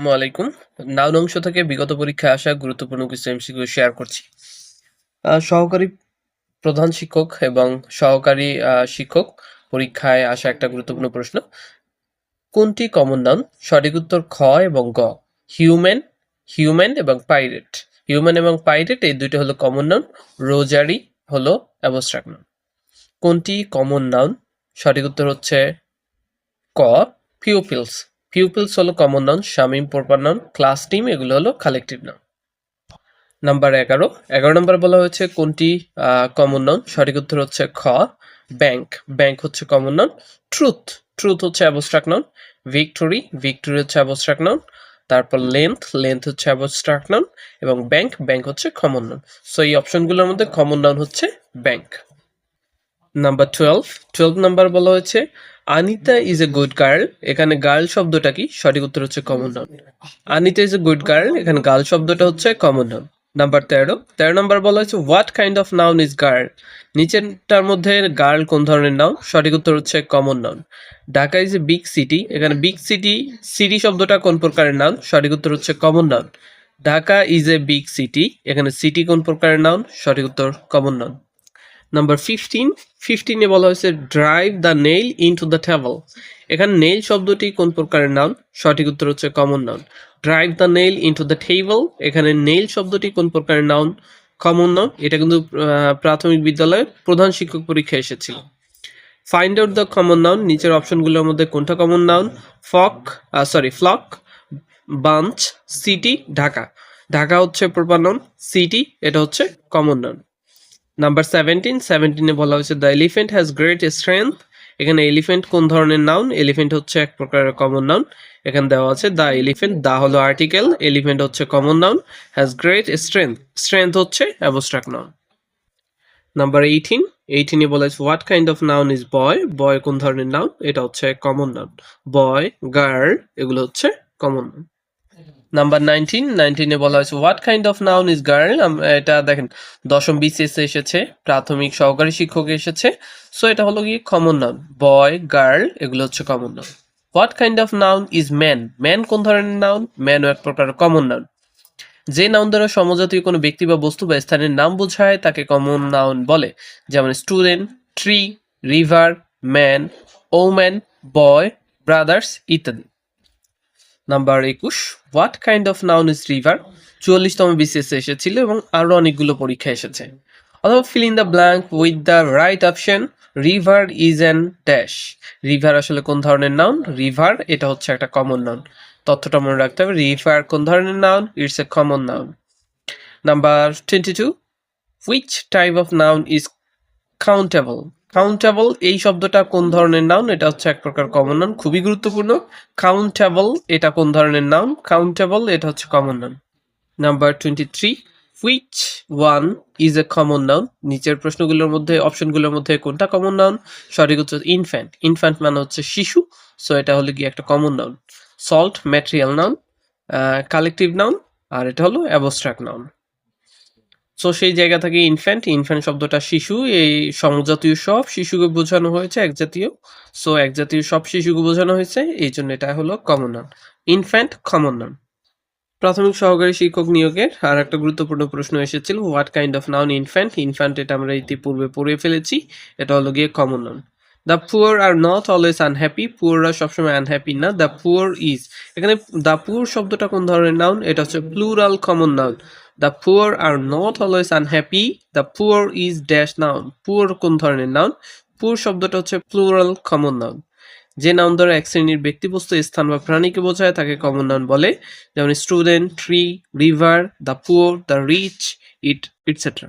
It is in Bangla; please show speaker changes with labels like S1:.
S1: আসসালামু আলাইকুম। নাউন অংশ থেকে বিগত পরীক্ষায় আসা গুরুত্বপূর্ণ কিছু এমসিকিউ শেয়ার করছি। সহকারী প্রধান শিক্ষক এবং সহকারী শিক্ষক পরীক্ষায় আসা একটা গুরুত্বপূর্ণ প্রশ্ন। কোনটি কমন নাউন? সঠিক উত্তর খ এবং গ। হিউম্যান, হিউম্যান এবং পাইরেট। হিউম্যান এবং পাইরেট এই দুইটা হলো কমন নাউন। রোজারি হলো অ্যাবস্ট্রাক্ট নাউন। কোনটি কমন নাউন? সঠিক উত্তর হচ্ছে ক, পিউপিলস। পিউপিলস হলো common noun, Shamim proper noun, class team এগুলো হলো কালেকটিভ নাউন। নাম্বার 11 নম্বর বলা হয়েছে কোনটি কমন নাউন? সঠিক উত্তর হচ্ছে খ, ব্যাংক। ব্যাংক হচ্ছে কমন নাউন। ট্রুথ, ট্রুথ হচ্ছে অ্যাবস্ট্রাক্ট নাউন। ভিক্টোরি, ভিক্টোরি হচ্ছে অ্যাবস্ট্রাক্ট নাউন। তারপর লেন্থ, লেন্থ হচ্ছে অ্যাবস্ট্রাক্ট নাউন এবং ব্যাংক, ব্যাংক হচ্ছে কমন নাউন। সো এই অপশনগুলোর মধ্যে কমন নাউন হচ্ছে ব্যাংক। নাম্বার 12 নাম্বার বলা হয়েছে Anita is a good girl. এখানে গার্ল শব্দটা কি? সঠিক উত্তর হচ্ছে common noun. Anita is a good girl, এখানে গার্ল শব্দটা হচ্ছে কমন নাউন। নাম্বার 13 নাম্বার বলা হয়েছে what kind of noun is girl. নিচেরটার মধ্যে গার্ল কোন ধরনের নাউন? সঠিক উত্তর হচ্ছে common noun. Dhaka is a big city, এখানে বিগ সিটি, সিটি শব্দটা কোন প্রকারের নাউন? সঠিক উত্তর হচ্ছে common noun. Dhaka is a big city, এখানে সিটি কোন প্রকারের নাউন? সঠিক উত্তর কমন নাউন। নাম্বার 15 বলা হয়েছে drive the nail into the table. এখানে নেইল শব্দটি কোন প্রকারের নাউন? সঠিক উত্তর হচ্ছে common noun. Drive the nail into the table, এখানে নেইল শব্দটি কোন প্রকারের নাউন? Common noun. এটা কিন্তু প্রাথমিক বিদ্যালয়ের প্রধান শিক্ষক পরীক্ষায় এসেছিল। Find out the common noun, নিচের অপশনগুলোর মধ্যে কোনটা common noun? Flock, bunch, city, Dhaka. Dhaka হচ্ছে প্রপার নাউন, সিটি এটা হচ্ছে কমন নাউন। নাম্বার 17 বলা হয়েছে the elephant has great strength. এখানে এলিফেন্ট কোন ধরনের নাউন? এলিফেন্ট হচ্ছে এক প্রকারের কমন নাউন। এখানে দেওয়া আছে দ্য এলিফেন্ট, দা হলো আর্টিকেল, এলিফেন্ট হচ্ছে common noun, has great strength, strength হচ্ছে অ্যাবস্ট্রাক্ট নাউন। নাম্বার 18 বলা হয়েছে what kind of noun is boy. Boy কোন ধরনের নাউন? এটা হচ্ছে কমন নাউন। বয়, গার্ল এগুলো হচ্ছে কমন নাউন। নাম্বার 19 বলা হয়েছে what kind of noun is girl. এটা দেখেন দশম বিসিএস এসেছে, প্রাথমিক সহকারী শিক্ষক এসেছে। সো এটা হলো গিয়ে কমন নাউন। বয়, গার্ল এগুলো হচ্ছে common noun. What kind of noun is man. Man কোন ধরনের নাউন? ম্যানও এক প্রকার কমন নাউন। যে নাউন দ্বারা সমজাতীয় কোনো ব্যক্তি বা বস্তু বা স্থানের নাম বোঝায় তাকে কমন নাউন বলে। যেমন student, tree, river, man, woman, boy, brothers ইত্যাদি। Number 21 what kind of noun is river. 44তম বিসিএস এসেছিল এবং আরো অনেকগুলো পরীক্ষা এসেছে। অথবা fill in the blank with the right option. River is an dash. River আসলে কোন ধরনের নাউন? রিভার এটা হচ্ছে একটা কমন নাউন। তথ্যটা মনে রাখতে হবে, রিভার কোন ধরনের noun? It's a common noun. Number 22 which type of noun is countable. Countable এই শব্দটা কোন ধরনের নাউন? এটা হচ্ছে এক প্রকার কমন নাউন, খুবই গুরুত্বপূর্ণ। কাউন্টেবল এটা কোন ধরনের নাউন? কাউন্টেবল এটা হচ্ছে common noun. Number 23 which one is a common noun. নিচের প্রশ্নগুলোর মধ্যে অপশনগুলোর মধ্যে কোনটা কমন নাউন? সঠিক উত্তর ইনফ্যান্ট। ইনফ্যান্ট মানে হচ্ছে শিশু, সো এটা হলো কি একটা common noun. Salt material noun, collective noun, আর এটা হলো অ্যাবস্ট্রাক্ট নাউন। সো সেই জায়গা থেকে ইনফ্যান্ট, ইনফ্যান্ট শব্দটা শিশু, এই সমজাতীয় সব শিশুকে বোঝানো হয়েছে, এক জাতীয়। সো এক জাতীয় সব শিশুকে বোঝানো হয়েছে, এই জন্য এটা হলো common noun. Infant common noun. প্রাথমিক সহকারী শিক্ষক নিয়োগের আর একটা গুরুত্বপূর্ণ প্রশ্ন এসেছিল what kind of noun infant. Infant এটা আমরা ইতিপূর্বে পড়ে ফেলেছি, এটা হলো গিয়ে common noun. The poor are not always unhappy. পুয়াররা সবসময় আনহ্যাপি না। দ্য পুয়ার ইজ, এখানে দ্য পুয়ার শব্দটা কোন ধরনের নাউন? এটা হচ্ছে plural common noun. The poor are not always unhappy, the poor is dash noun. Poor কোন ধরনের নাউন? পুয়ার শব্দটা হচ্ছে প্লুরাল কমন নাউন। যে নাউন দ্বারা এক শ্রেণীর ব্যক্তিবস্তু, স্থান বা প্রাণীকে বোঝায় তাকে কমন নাউন বলে। যেমন student, tree, river, the poor, the rich, it, et cetera.